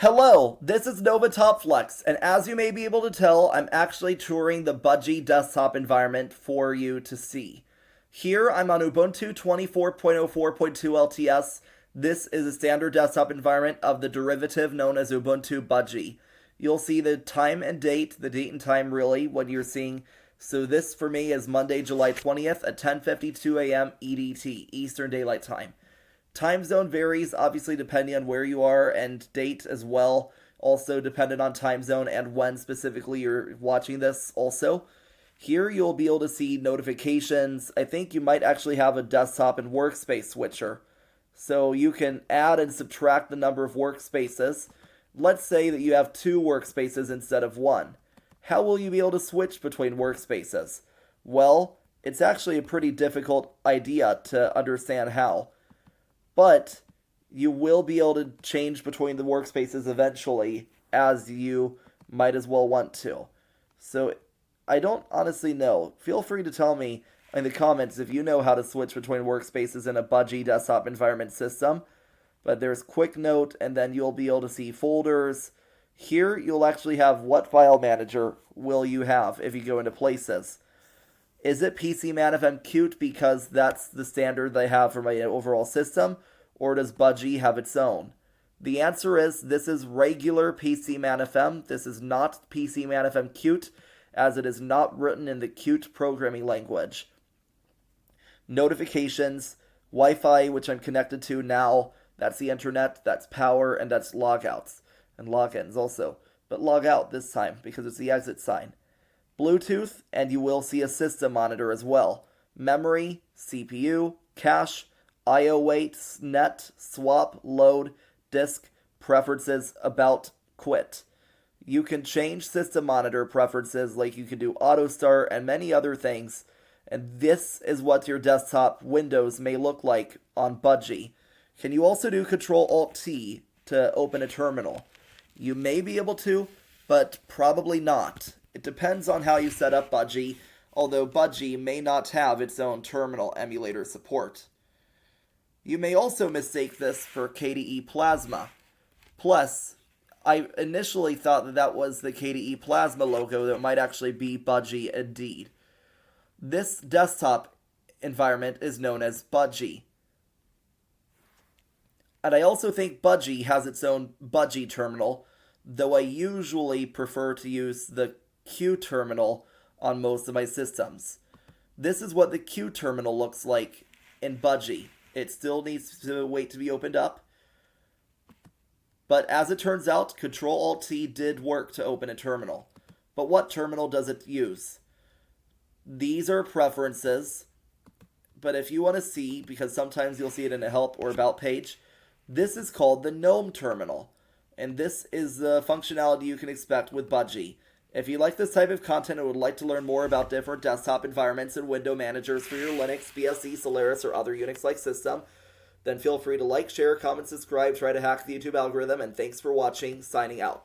Hello, this is novaTopFlex, and as you may be able to tell, I'm actually touring the Budgie Desktop Environment for you to see. Here, I'm on Ubuntu 24.04.2 LTS. This is a standard desktop environment of the derivative known as Ubuntu Budgie. You'll see the time and date, the date and time really, what you're seeing. So this for me is Monday, July 20th at 10:52 a.m. EDT, Eastern Daylight Time. Time zone varies, obviously, depending on where you are, and date as well, also dependent on time zone and when specifically you're watching this also. Here you'll be able to see notifications. I think you might actually have a desktop and workspace switcher. So you can add and subtract the number of workspaces. Let's say that you have 2 workspaces instead of 1. How will you be able to switch between workspaces? Well, it's actually a pretty difficult idea to understand how. But you will be able to change between the workspaces eventually, as you might as well want to. So I don't honestly know. Feel free to tell me in the comments if you know how to switch between workspaces in a Budgie desktop environment system. But there's quick note, and then you'll be able to see folders. Here you'll actually have what file manager will you have if you go into places. Is it FFmpeg because that's the standard they have for my overall system, or does Budgie have its own? The answer is this is regular FFmpeg. This is not FFmpeg, as it is not written in the Qt programming language. Notifications, Wi-Fi, which I'm connected to now, that's the internet, that's power, and that's logouts, and logins also. But log out this time, because it's the exit sign. Bluetooth, and you will see a system monitor as well. Memory, CPU, cache, I/O wait, net, swap, load, disk, preferences, about, quit. You can change system monitor preferences like you can do auto start and many other things. And this is what your desktop windows may look like on Budgie. Can you also do Control-Alt-T to open a terminal? You may be able to, but probably not. It depends on how you set up Budgie, although Budgie may not have its own terminal emulator support. You may also mistake this for KDE Plasma. Plus, I initially thought that that was the KDE Plasma logo that might actually be Budgie indeed. This desktop environment is known as Budgie. And I also think Budgie has its own Budgie terminal, though I usually prefer to use the Q terminal on most of my systems. This is what the Q terminal looks like in Budgie. It still needs to wait to be opened up. But as it turns out, Control-Alt-T did work to open a terminal. But what terminal does it use? These are preferences. But if you want to see, because sometimes you'll see it in a help or about page, this is called the GNOME terminal. And this is the functionality you can expect with Budgie. If you like this type of content and would like to learn more about different desktop environments and window managers for your Linux, BSD, Solaris, or other Unix-like system, then feel free to like, share, comment, subscribe, try to hack the YouTube algorithm, and thanks for watching, signing out.